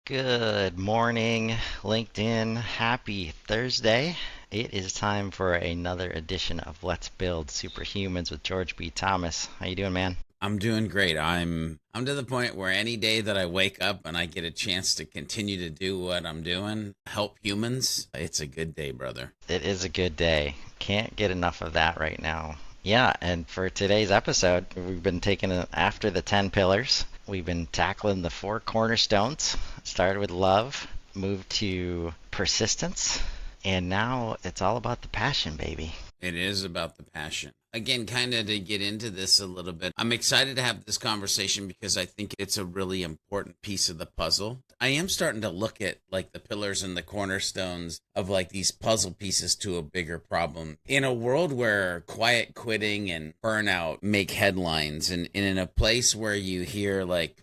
Good morning, LinkedIn. Happy Thursday. It is time for another edition of Let's Build Superhumans with George B. Thomas. How you doing, man? I'm doing great. I'm to the point where any day that I wake up and I get a chance to continue to do what I'm doing, help humans, it's a good day, brother. It is a good day. Can't get enough of that right now. Yeah, and for today's episode, we've been taking it after the 10 pillars. We've been tackling the four cornerstones. Started with love, moved to persistence, and now it's all about the passion, baby. It is about the passion. Again, kind of to get into this a little bit, I'm excited to have this conversation because I think it's a really important piece of the puzzle. I am starting to look at like the pillars and the cornerstones of like these puzzle pieces to a bigger problem. In a world where quiet quitting and burnout make headlines, and in a place where you hear like,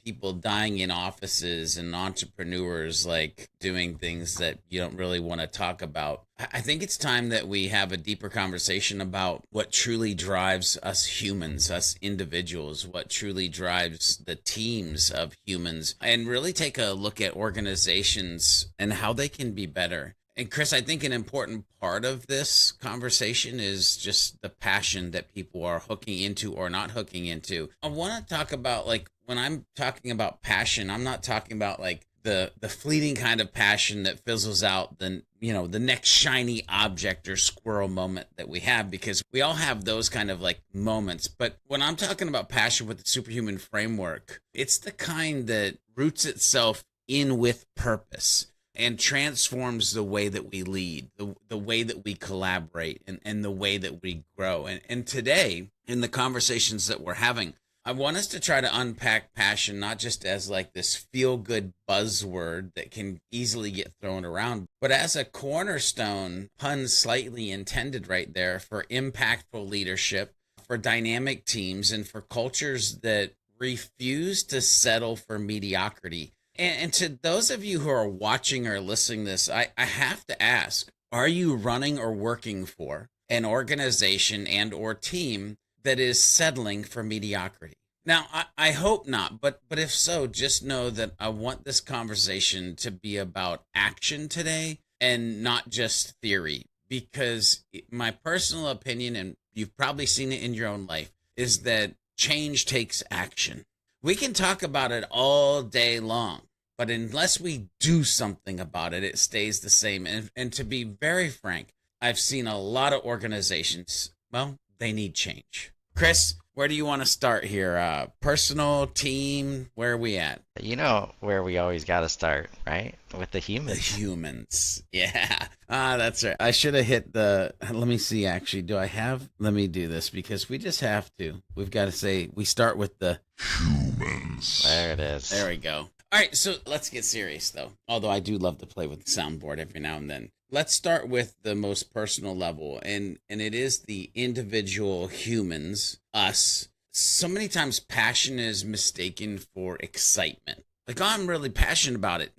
people dying in offices and entrepreneurs like doing things that you don't really want to talk about. I think it's time that we have a deeper conversation about what truly drives us humans, us individuals, what truly drives the teams of humans, and really take a look at organizations and how they can be better. And Chris, I think an important part of this conversation is just the passion that people are hooking into or not hooking into. I want to talk about like when I'm talking about passion, I'm not talking about like the fleeting kind of passion that fizzles out the next shiny object or squirrel moment that we have, because we all have those kind of like moments. But when I'm talking about passion with the Superhuman Framework, it's the kind that roots itself in with purpose and transforms the way that we lead, the way that we collaborate, and the way that we grow. And today, in the conversations that we're having, I want us to try to unpack passion, not just as like this feel good buzzword that can easily get thrown around, but as a cornerstone, pun slightly intended right there, for impactful leadership, for dynamic teams, and for cultures that refuse to settle for mediocrity. And to those of you who are watching or listening to this, I have to ask, are you running or working for an organization and or team that is settling for mediocrity? Now, I hope not, but if so, just know that I want this conversation to be about action today and not just theory, because my personal opinion, and you've probably seen it in your own life, is that change takes action. We can talk about it all day long, but unless we do something about it, it stays the same. And to be very frank, I've seen a lot of organizations, well, they need change. Chris, where do you want to start here? Personal, team, where are we at? You know where we always got to start, right? With the The humans. humans. Yeah. That's right. I should have hit let me see, actually. Let me do this because we just have to. We've got to say, we start with the humans. There it is. There we go. All right, so let's get serious, though. Although I do love to play with the soundboard every now and then. Let's start with the most personal level, and it is the individual humans, us. So many times passion is mistaken for excitement. Like, oh, I'm really passionate about it.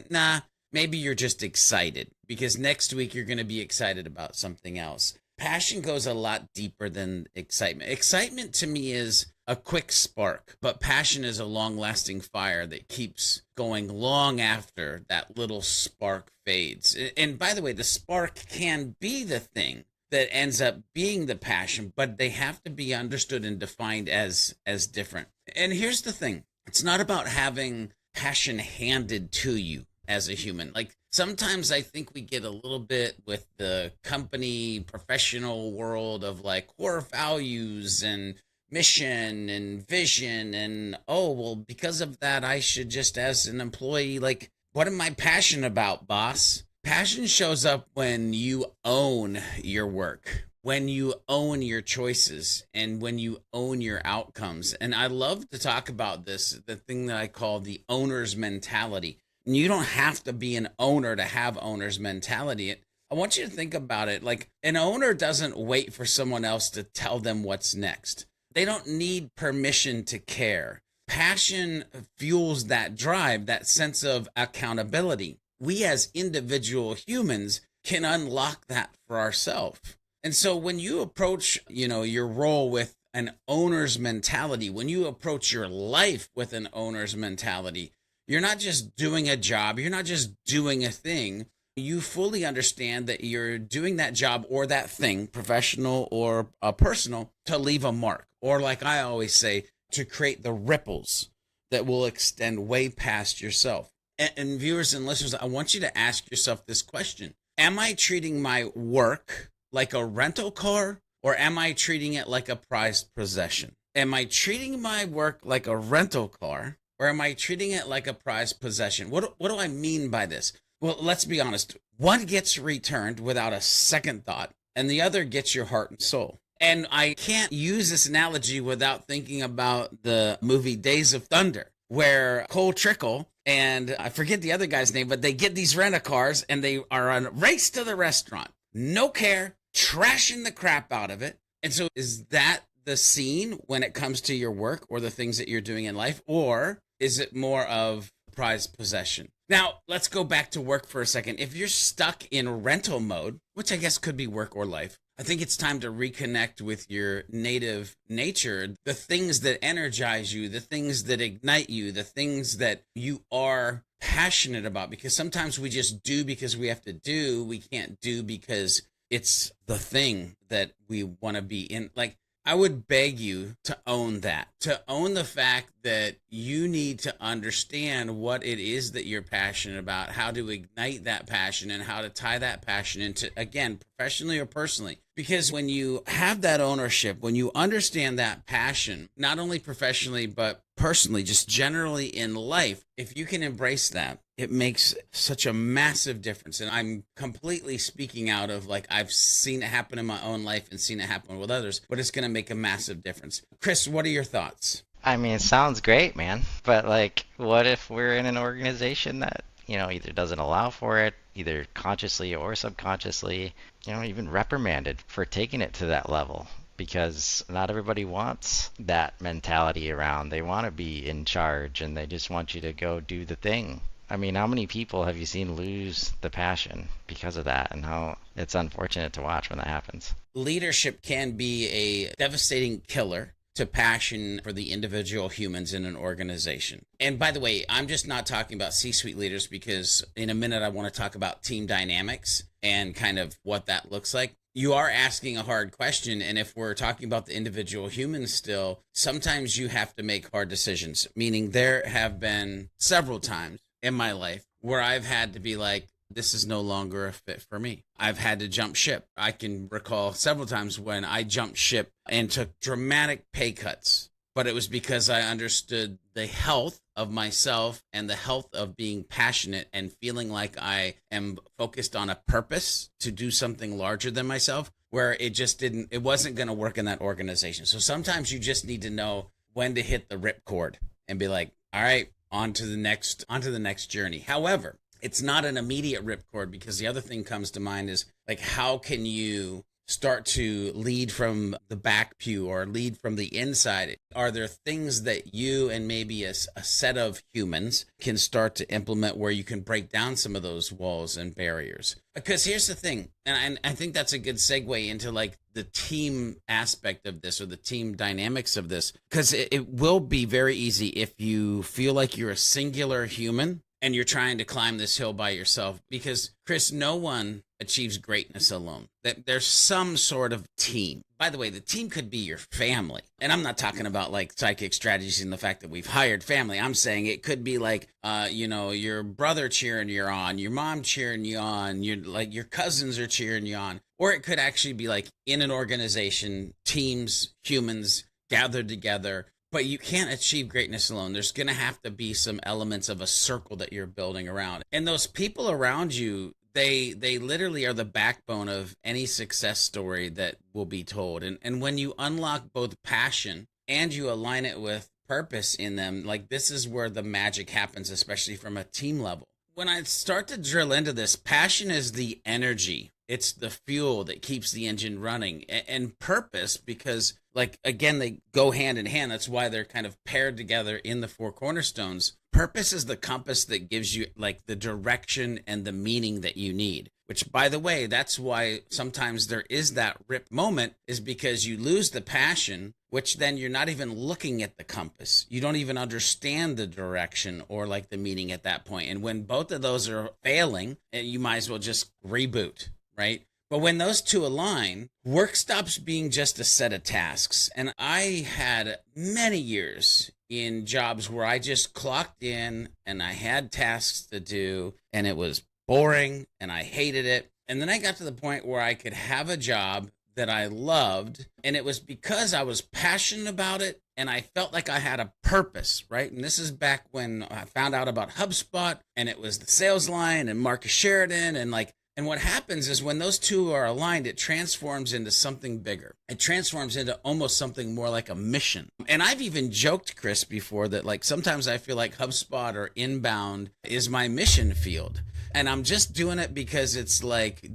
Nah, maybe you're just excited because next week you're going to be excited about something else. Passion goes a lot deeper than excitement. Excitement to me is a quick spark, but passion is a long lasting fire that keeps going long after that little spark fades. And by the way, the spark can be the thing that ends up being the passion, but they have to be understood and defined as different. And here's the thing. It's not about having passion handed to you as a human. Like sometimes I think we get a little bit with the company professional world of like core values and mission and vision, and oh well, because of that I should just, as an employee, like, what am I passionate about, boss? Passion shows up when you own your work, when you own your choices, and when you own your outcomes. And I love to talk about this, the thing that I call the owner's mentality. And you don't have to be an owner to have owner's mentality. I want you to think about it like an owner doesn't wait for someone else to tell them what's next. They don't need permission to care. Passion fuels that drive, that sense of accountability. We as individual humans can unlock that for ourselves. And so when you approach, your role with an owner's mentality, when you approach your life with an owner's mentality, you're not just doing a job, you're not just doing a thing. You fully understand that you're doing that job or that thing, professional or personal, to leave a mark. Or, like I always say, to create the ripples that will extend way past yourself. And viewers and listeners, I want you to ask yourself this question. Am I treating my work like a rental car, or am I treating it like a prized possession? Am I treating my work like a rental car, or am I treating it like a prized possession? What do I mean by this? Well, let's be honest. One gets returned without a second thought, and the other gets your heart and soul. And I can't use this analogy without thinking about the movie Days of Thunder, where Cole Trickle and I forget the other guy's name, but they get these rent-a-cars and they are on a race to the restaurant. No care, trashing the crap out of it. And so is that the scene when it comes to your work or the things that you're doing in life? Or is it more of prized possession? Now, let's go back to work for a second. If you're stuck in rental mode, which I guess could be work or life, I think it's time to reconnect with your native nature, the things that energize you, the things that ignite you, the things that you are passionate about. Because sometimes we just do because we have to do. We can't do because it's the thing that we want to be in. Like, I would beg you to own that, to own the fact that you need to understand what it is that you're passionate about, how to ignite that passion, and how to tie that passion into, again, professionally or personally. Because when you have that ownership, when you understand that passion, not only professionally, but personally, just generally in life, if you can embrace that, it makes such a massive difference. And I'm completely speaking out of, like, I've seen it happen in my own life and seen it happen with others, but it's going to make a massive difference. Chris, what are your thoughts? I mean, it sounds great, man. But like, what if we're in an organization that, either doesn't allow for it, either consciously or subconsciously, even reprimanded for taking it to that level? Because not everybody wants that mentality around. They want to be in charge and they just want you to go do the thing. I mean, how many people have you seen lose the passion because of that, and how it's unfortunate to watch when that happens? Leadership can be a devastating killer to passion for the individual humans in an organization. And by the way, I'm just not talking about C-suite leaders, because in a minute I want to talk about team dynamics and kind of what that looks like. You are asking a hard question, and if we're talking about the individual humans still, sometimes you have to make hard decisions, meaning there have been several times in my life where I've had to be like, this is no longer a fit for me. I've had to jump ship. I can recall several times when I jumped ship and took dramatic pay cuts, but it was because I understood the health of myself and the health of being passionate and feeling like I am focused on a purpose to do something larger than myself, where it wasn't going to work in that organization. So sometimes you just need to know when to hit the ripcord and be like, all right, on to the next journey. However, it's not an immediate ripcord, because the other thing comes to mind is, like, how can you start to lead from the back pew or lead from the inside? Are there things that you and maybe a set of humans can start to implement where you can break down some of those walls and barriers? Because here's the thing, and I think that's a good segue into, like, the team aspect of this, or the team dynamics of this, because it will be very easy if you feel like you're a singular human and you're trying to climb this hill by yourself. Because, Chris, no one achieves greatness alone. That there's some sort of team. By the way, the team could be your family. And I'm not talking about, like, psychic strategies and the fact that we've hired family. I'm saying it could be like, your brother cheering you on, your mom cheering you on, your cousins are cheering you on. Or it could actually be like in an organization, teams, humans gathered together. But you can't achieve greatness alone. There's going to have to be some elements of a circle that you're building around. And those people around you, they literally are the backbone of any success story that will be told. And when you unlock both passion and you align it with purpose in them, like, this is where the magic happens, especially from a team level. When I start to drill into this, passion is the energy. It's the fuel that keeps the engine running. And purpose, because, like, again, they go hand in hand. That's why they're kind of paired together in the four cornerstones. Purpose is the compass that gives you, like, the direction and the meaning that you need. which, by the way, that's why sometimes there is that rip moment, is because you lose the passion, which then you're not even looking at the compass. You don't even understand the direction or like the meaning at that point. And when both of those are failing, you might as well just reboot, right? But when those two align, work stops being just a set of tasks. And I had many years in jobs where I just clocked in and I had tasks to do and it was boring and I hated it. And then I got to the point where I could have a job that I loved, and it was because I was passionate about it and I felt like I had a purpose, right? And this is back when I found out about HubSpot, and it was the sales line and Marcus Sheridan, and what happens is when those two are aligned, it transforms into something bigger. It transforms into almost something more like a mission. And I've even joked, Chris, before that like sometimes I feel like HubSpot or Inbound is my mission field. And I'm just doing it because it's like,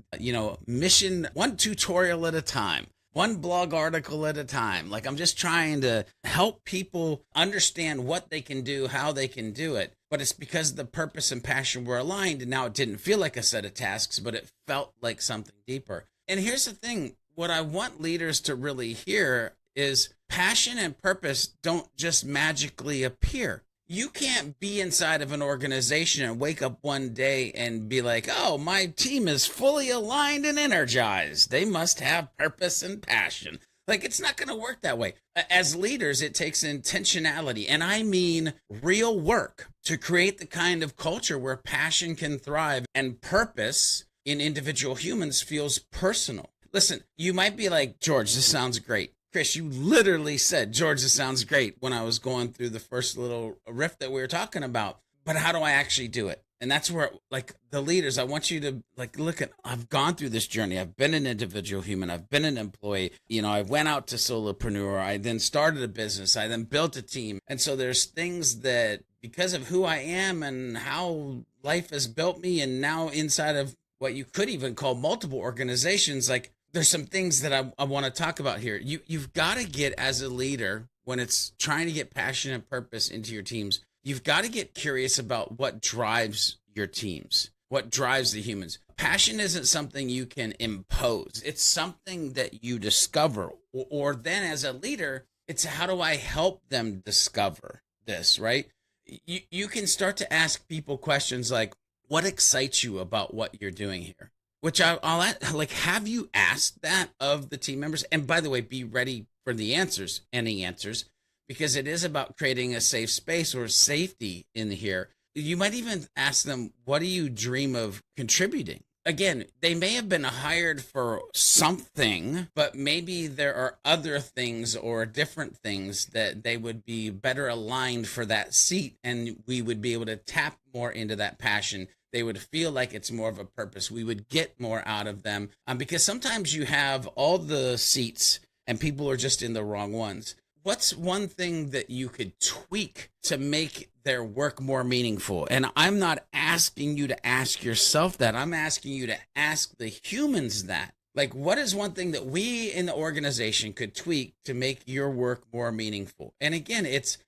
mission, one tutorial at a time, one blog article at a time. Like I'm just trying to help people understand what they can do, how they can do it. But it's because the purpose and passion were aligned. And now it didn't feel like a set of tasks, but it felt like something deeper. And here's the thing. What I want leaders to really hear is passion and purpose don't just magically appear. You can't be inside of an organization and wake up one day and be like, oh, my team is fully aligned and energized. They must have purpose and passion. Like, it's not going to work that way. As leaders, it takes intentionality, and I mean real work, to create the kind of culture where passion can thrive and purpose in individual humans feels personal. Listen, you might be like, George, this sounds great. Chris, you literally said, George, this sounds great, when I was going through the first little riff that we were talking about. But how do I actually do it? And that's where, like, the leaders, I want you to, like, look at, I've gone through this journey. I've been an individual human. I've been an employee. I went out to solopreneur. I then started a business. I then built a team. And so there's things that, because of who I am and how life has built me, and now inside of what you could even call multiple organizations, like, there's some things that I want to talk about here. You've got to get, as a leader, when it's trying to get passion and purpose into your teams, you've got to get curious about what drives your teams, what drives the humans. Passion isn't something you can impose. It's something that you discover. Or then as a leader, it's how do I help them discover this, right? You can start to ask people questions like, what excites you about what you're doing here? Which I'll like, have you asked that of the team members? And by the way, be ready for the answers, any answers, because it is about creating a safe space or safety in here. You might even ask them, what do you dream of contributing? Again, they may have been hired for something, but maybe there are other things or different things that they would be better aligned for that seat, and we would be able to tap more into that passion. They would feel like it's more of a purpose. We would get more out of them because sometimes you have all the seats and people are just in the wrong ones. What's one thing that you could tweak to make their work more meaningful? And I'm not asking you to ask yourself that. I'm asking you to ask the humans that. Like, what is one thing that we in the organization could tweak to make your work more meaningful? And again,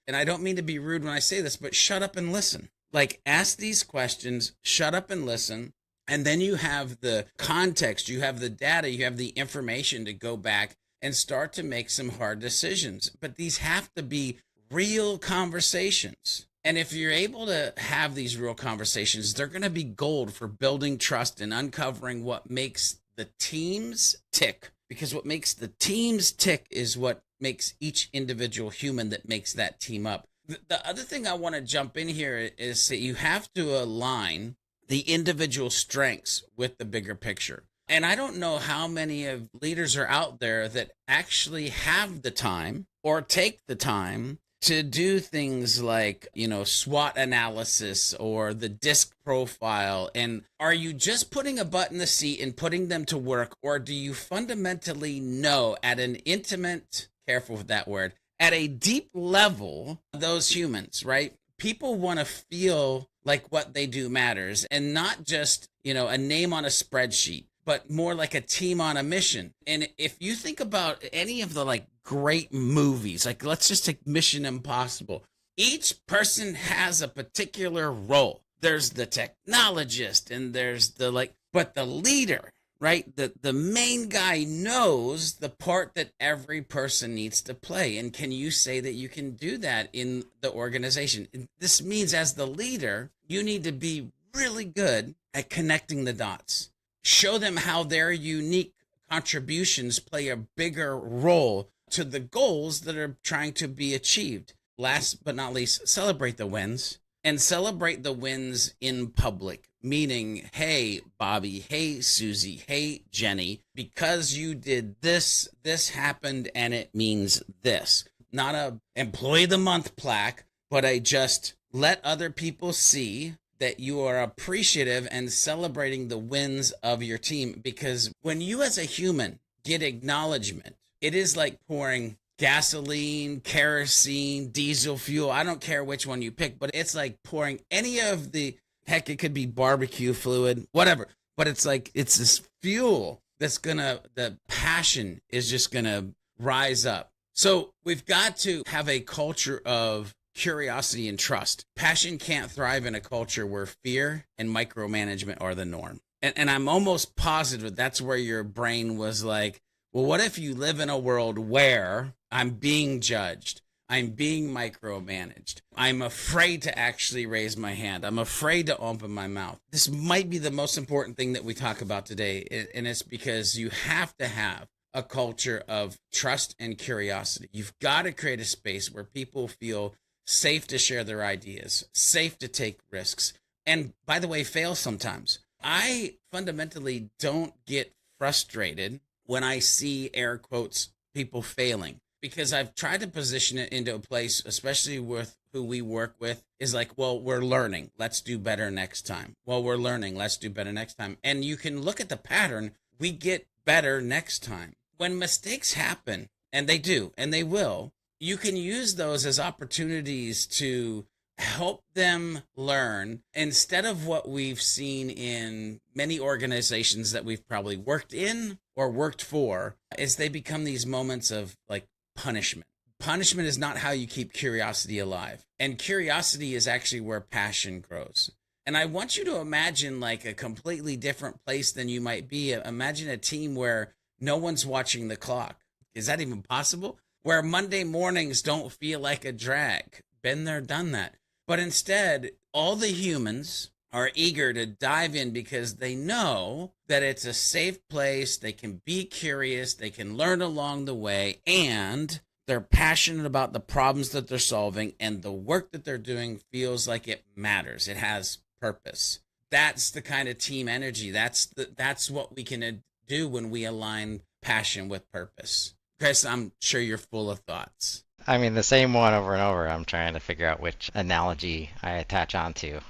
and I don't mean to be rude when I say this, but shut up and listen. Like, ask these questions, shut up and listen, and then you have the context, you have the data, you have the information to go back and start to make some hard decisions. But these have to be real conversations. And if you're able to have these real conversations, they're going to be gold for building trust and uncovering what makes the teams tick. Because what makes the teams tick is what makes each individual human that makes that team up. The other thing I want to jump in here is that you have to align the individual strengths with the bigger picture. And I don't know how many of leaders are out there that actually have the time or take the time to do things like, SWOT analysis or the DISC profile. And are you just putting a butt in the seat and putting them to work? Or do you fundamentally know at an intimate, careful with that word, at a deep level, those humans, right? People want to feel like what they do matters, and not just, a name on a spreadsheet, but more like a team on a mission. And if you think about any of the great movies, let's just take Mission Impossible. Each person has a particular role. there's the technologist, and there's the like, but the leader, right? The main guy knows the part that every person needs to play. And can you say that you can do that in the organization? This means as the leader, you need to be really good at connecting the dots. Show them how their unique contributions play a bigger role to the goals that are trying to be achieved. Last but not least, celebrate the wins, and celebrate the wins in public. Meaning, hey, Bobby, hey, Susie, hey, Jenny, because you did this, this happened, and it means this. Not a employee of the month plaque, but I just let other people see that you are appreciative and celebrating the wins of your team. Because when you as a human get acknowledgement, it is like pouring gasoline, kerosene, diesel fuel. I don't care which one you pick, but it's like pouring any of the, heck, it could be barbecue fluid, whatever. But it's like, it's this fuel that's the passion is just gonna rise up. So we've got to have a culture of curiosity and trust. Passion can't thrive in a culture where fear and micromanagement are the norm. And I'm almost positive that's where your brain was like, well, what if you live in a world where I'm being judged? I'm being micromanaged. I'm afraid to actually raise my hand. I'm afraid to open my mouth. This might be the most important thing that we talk about today. And it's because you have to have a culture of trust and curiosity. You've got to create a space where people feel safe to share their ideas, safe to take risks, and by the way, fail sometimes. I fundamentally don't get frustrated when I see, air quotes, people failing, because I've tried to position it into a place, especially with who we work with, is like, well, we're learning. Let's do better next time. Well, we're learning. Let's do better next time. And you can look at the pattern. We get better next time. When mistakes happen, and they do, and they will, you can use those as opportunities to help them learn instead of what we've seen in many organizations that we've probably worked in or worked for, is they become these moments of like punishment. Punishment is not how you keep curiosity alive. And curiosity is actually where passion grows. And I want you to imagine like a completely different place than you might be. Imagine a team where no one's watching the clock. Is that even possible? Where Monday mornings don't feel like a drag. Been there, done that. But instead, all the humans are eager to dive in because they know that it's a safe place. They can be curious. They can learn along the way. And they're passionate about the problems that they're solving. And the work that they're doing feels like it matters. It has purpose. That's the kind of team energy. That's what we can do when we align passion with purpose. Chris, I'm sure you're full of thoughts. I mean, the same one over and over. I'm trying to figure out which analogy I attach onto.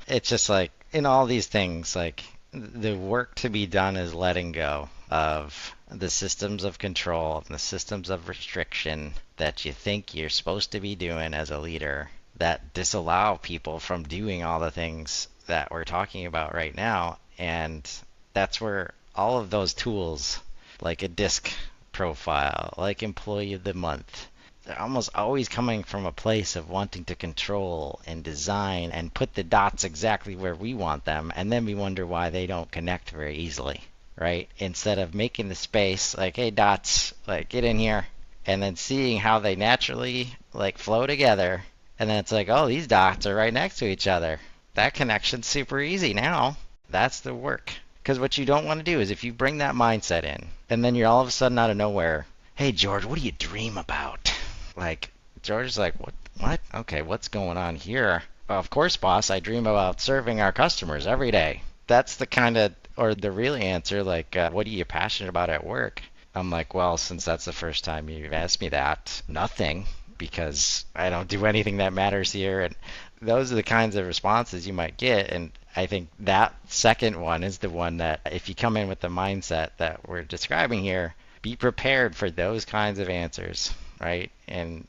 It's just like in all these things, like the work to be done is letting go of the systems of control and the systems of restriction that you think you're supposed to be doing as a leader that disallow people from doing all the things that we're talking about right now. And that's where all of those tools, like a DISC profile, like employee of the month, they're almost always coming from a place of wanting to control and design and put the dots exactly where we want them, and then we wonder why they don't connect very easily, right? Instead of making the space like, hey, dots, like get in here, and then seeing how they naturally like flow together, and then it's like, oh, these dots are right next to each other. That connection's super easy now. That's the work. Because what you don't want to do is if you bring that mindset in, and then you're all of a sudden out of nowhere, hey, George, what do you dream about? Like, George is like, what? Okay, what's going on here? Well, of course, boss, I dream about serving our customers every day. That's the kind of, or the real answer, like, what are you passionate about at work? I'm like, well, since that's the first time you've asked me that, nothing, because I don't do anything that matters here. And those are the kinds of responses you might get. And I think that second one is the one that if you come in with the mindset that we're describing here, be prepared for those kinds of answers, right? And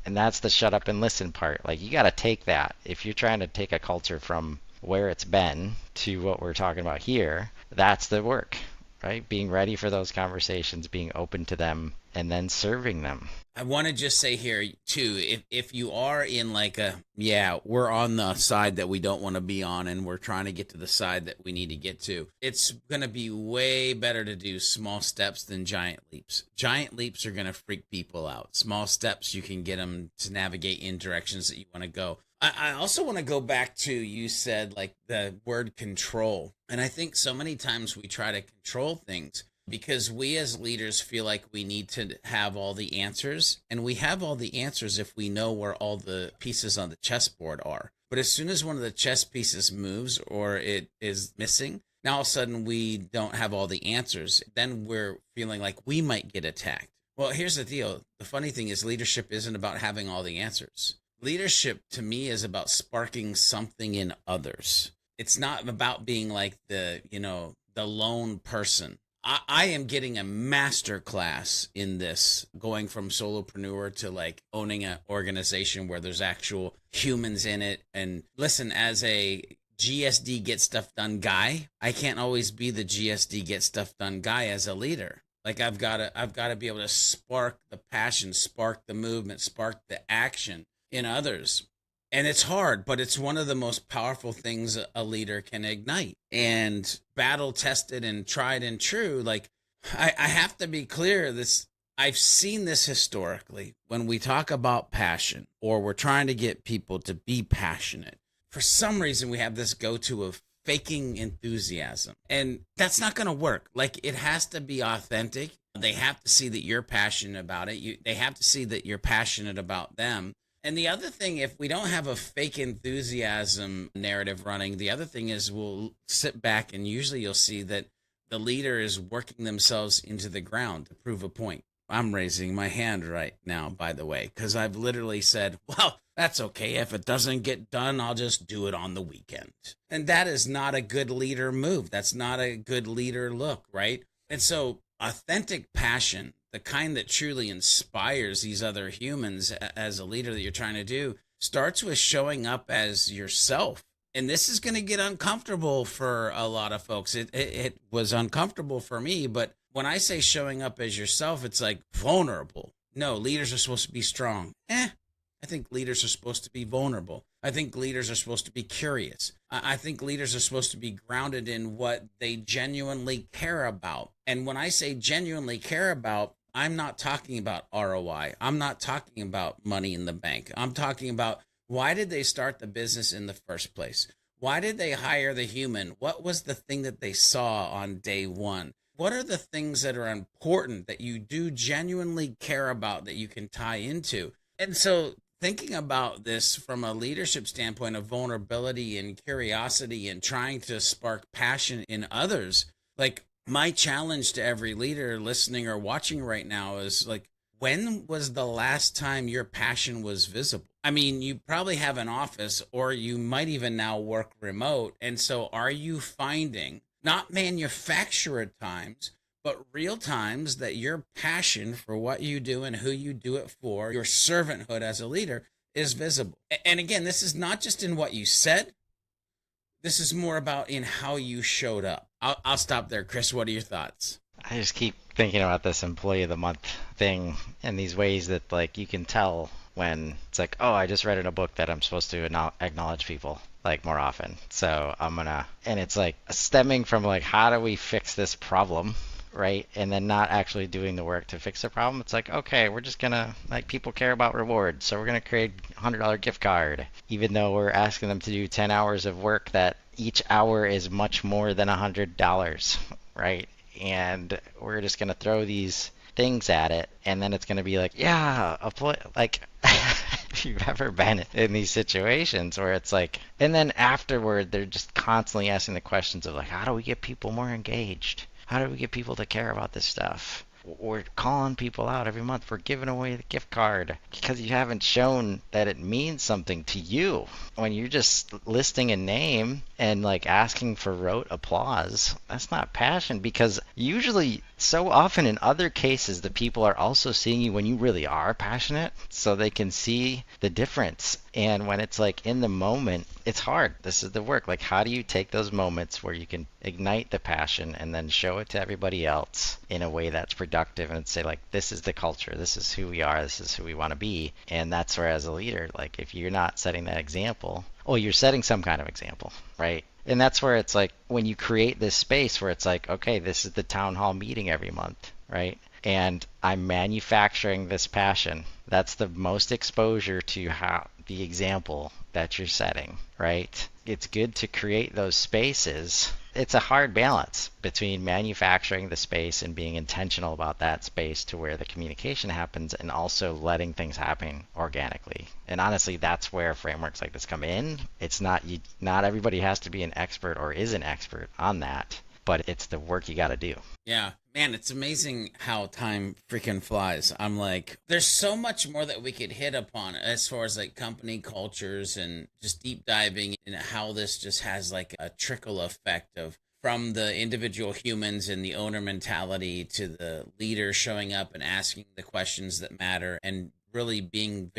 that's the shut up and listen part. Like, you got to take that. If you're trying to take a culture from where it's been to what we're talking about here, that's the work, right? Being ready for those conversations, being open to them, and then serving them. I want to just say here too, if you are in like yeah, we're on the side that we don't want to be on and we're trying to get to the side that we need to get to, it's going to be way better to do small steps than giant leaps. Giant leaps are going to freak people out. Small steps, you can get them to navigate in directions that you want to go. I also want to go back to, you said like the word control. And I think so many times we try to control things because we as leaders feel like we need to have all the answers, and we have all the answers if we know where all the pieces on the chessboard are. But as soon as one of the chess pieces moves or it is missing, now all of a sudden we don't have all the answers. Then we're feeling like we might get attacked. Well, here's the deal. The funny thing is leadership isn't about having all the answers. Leadership to me is about sparking something in others. It's not about being like the lone person. I am getting a master class in this, going from solopreneur to like owning an organization where there's actual humans in it. And listen, as a GSD get stuff done guy, I can't always be the GSD get stuff done guy as a leader. Like I've got to be able to spark the passion, spark the movement, spark the action in others. And it's hard, but it's one of the most powerful things a leader can ignite. And battle tested and tried and true, like I have to be clear, I've seen this historically when we talk about passion or we're trying to get people to be passionate. For some reason, we have this go-to of faking enthusiasm. And that's not going to work. Like it has to be authentic. They have to see that you're passionate about it. They have to see that you're passionate about them. And the other thing, if we don't have a fake enthusiasm narrative running, the other thing is we'll sit back and usually you'll see that the leader is working themselves into the ground to prove a point. I'm raising my hand right now, by the way, because I've literally said, well, that's okay. If it doesn't get done, I'll just do it on the weekend. And that is not a good leader move. That's not a good leader look, right? And so authentic passion, the kind that truly inspires these other humans as a leader that you're trying to do, starts with showing up as yourself. And this is going to get uncomfortable for a lot of folks. It was uncomfortable for me, but when I say showing up as yourself, it's like vulnerable. No, leaders are supposed to be strong. I think leaders are supposed to be vulnerable. I think leaders are supposed to be curious. I think leaders are supposed to be grounded in what they genuinely care about. And when I say genuinely care about, I'm not talking about ROI. I'm not talking about money in the bank. I'm talking about, why did they start the business in the first place? Why did they hire the human? What was the thing that they saw on day one? What are the things that are important that you do genuinely care about that you can tie into? And so thinking about this from a leadership standpoint of vulnerability and curiosity and trying to spark passion in others, like my challenge to every leader listening or watching right now is like, when was the last time your passion was visible? I mean, you probably have an office or you might even now work remote. And so are you finding, not manufactured times, but real times, that your passion for what you do and who you do it for, your servanthood as a leader, is visible? And again, this is not just in what you said. This is more about in how you showed up. I'll stop there. Chris, what are your thoughts? I just keep thinking about this employee of the month thing and these ways that like you can tell when it's like, oh, I just read in a book that I'm supposed to acknowledge people like more often. So and it's like stemming from like, how do we fix this problem? Right? And then not actually doing the work to fix the problem. It's like, okay, we're just gonna, like, people care about rewards, so we're gonna create a $100 gift card, even though we're asking them to do 10 hours of work that each hour is much more than $100, right? And we're just gonna throw these things at it, and then it's gonna be like, yeah, like if you've ever been in these situations where it's like, and then afterward they're just constantly asking the questions of like, how do we get people more engaged? How do we get people to care about this stuff? We're calling people out every month. We're giving away the gift card because you haven't shown that it means something to you. When you're just listing a name and like asking for rote applause, that's not passion, because usually so often in other cases the people are also seeing you when you really are passionate, so they can see the difference. And when it's like in the moment, it's hard. This is the work. Like, how do you take those moments where you can ignite the passion and then show it to everybody else in a way that's productive and say, like, this is the culture, this is who we are, this is who we want to be. And that's where, as a leader, like, if you're not setting that example, well, you're setting some kind of example, right? And that's where it's like when you create this space where it's like, okay, this is the town hall meeting every month, right? And I'm manufacturing this passion. That's the most exposure to how the example that you're setting, right? It's good to create those spaces. It's a hard balance between manufacturing the space and being intentional about that space to where the communication happens and also letting things happen organically. And honestly, that's where frameworks like this come in. It's not not everybody has to be an expert or is an expert on that, but it's the work you got to do. Yeah, man, it's amazing how time freaking flies. I'm like, there's so much more that we could hit upon as far as like company cultures and just deep diving in how this just has like a trickle effect of from the individual humans and the owner mentality to the leader showing up and asking the questions that matter and really being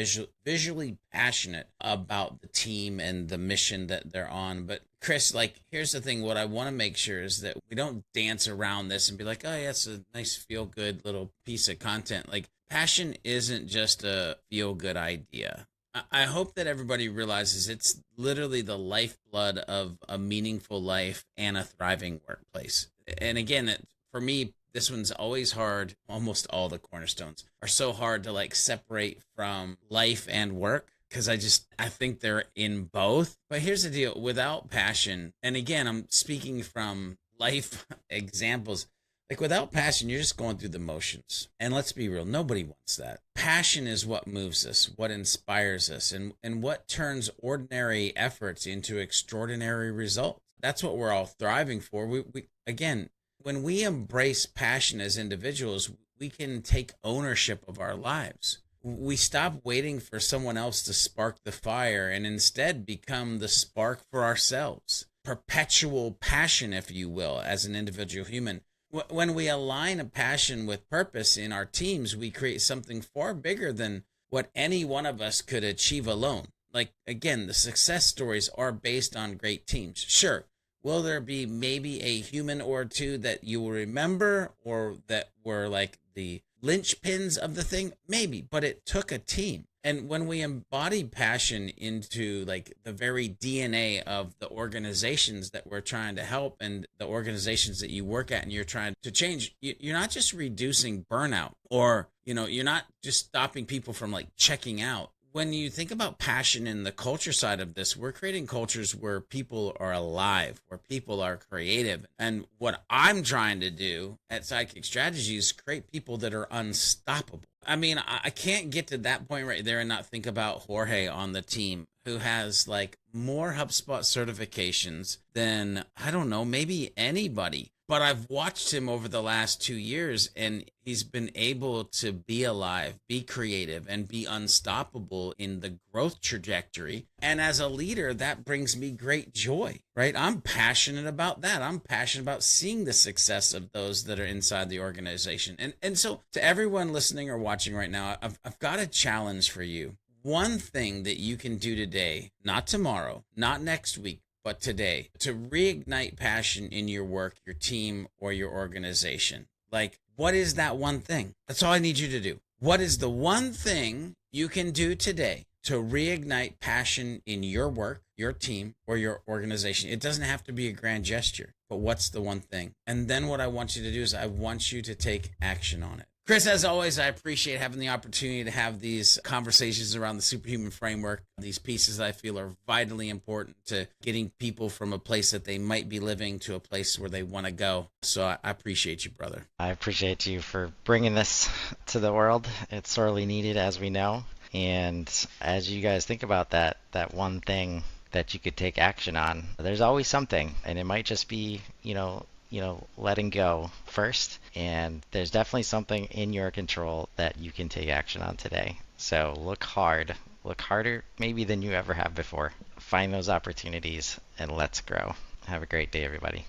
visually passionate about the team and the mission that they're on. But Chris, like, here's the thing. What I want to make sure is that we don't dance around this and be like, oh, yeah, it's a nice feel good little piece of content. Like, passion isn't just a feel good idea. I hope that everybody realizes it's literally the lifeblood of a meaningful life and a thriving workplace. And again, for me, this one's always hard. Almost all the cornerstones are so hard to like separate from life and work because I think they're in both. But here's the deal, without passion, and again, I'm speaking from life examples, like without passion, you're just going through the motions. And let's be real, nobody wants that. Passion is what moves us, what inspires us, and what turns ordinary efforts into extraordinary results. That's what we're all thriving for. We again, when we embrace passion as individuals, we can take ownership of our lives. We stop waiting for someone else to spark the fire and instead become the spark for ourselves. Perpetual passion, if you will, as an individual human. When we align a passion with purpose in our teams, we create something far bigger than what any one of us could achieve alone. Like, again, the success stories are based on great teams. Sure. Will there be maybe a human or two that you will remember or that were like the linchpins of the thing? Maybe, but it took a team. And when we embody passion into like the very DNA of the organizations that we're trying to help and the organizations that you work at and you're trying to change, you're not just reducing burnout or, you're not just stopping people from like checking out. When you think about passion in the culture side of this, we're creating cultures where people are alive, where people are creative. And what I'm trying to do at Sidekick Strategy is create people that are unstoppable. I mean, I can't get to that point right there and not think about Jorge on the team, who has like more HubSpot certifications than, I don't know, maybe anybody. But I've watched him over the last 2 years and he's been able to be alive, be creative, and be unstoppable in the growth trajectory. And as a leader, that brings me great joy, right? I'm passionate about that. I'm passionate about seeing the success of those that are inside the organization. And so to everyone listening or watching right now, I've got a challenge for you. One thing that you can do today, not tomorrow, not next week, but today, to reignite passion in your work, your team, or your organization. Like, what is that one thing? That's all I need you to do. What is the one thing you can do today to reignite passion in your work, your team, or your organization? It doesn't have to be a grand gesture, but what's the one thing? And then what I want you to do is I want you to take action on it. Chris, as always, I appreciate having the opportunity to have these conversations around the Superhuman Framework, these pieces that I feel are vitally important to getting people from a place that they might be living to a place where they want to go. So I appreciate you, brother. I appreciate you for bringing this to the world. It's sorely needed, as we know. And as you guys think about that one thing that you could take action on, there's always something. And it might just be, letting go first. And there's definitely something in your control that you can take action on today. So look harder maybe than you ever have before. Find those opportunities and let's grow. Have a great day, everybody.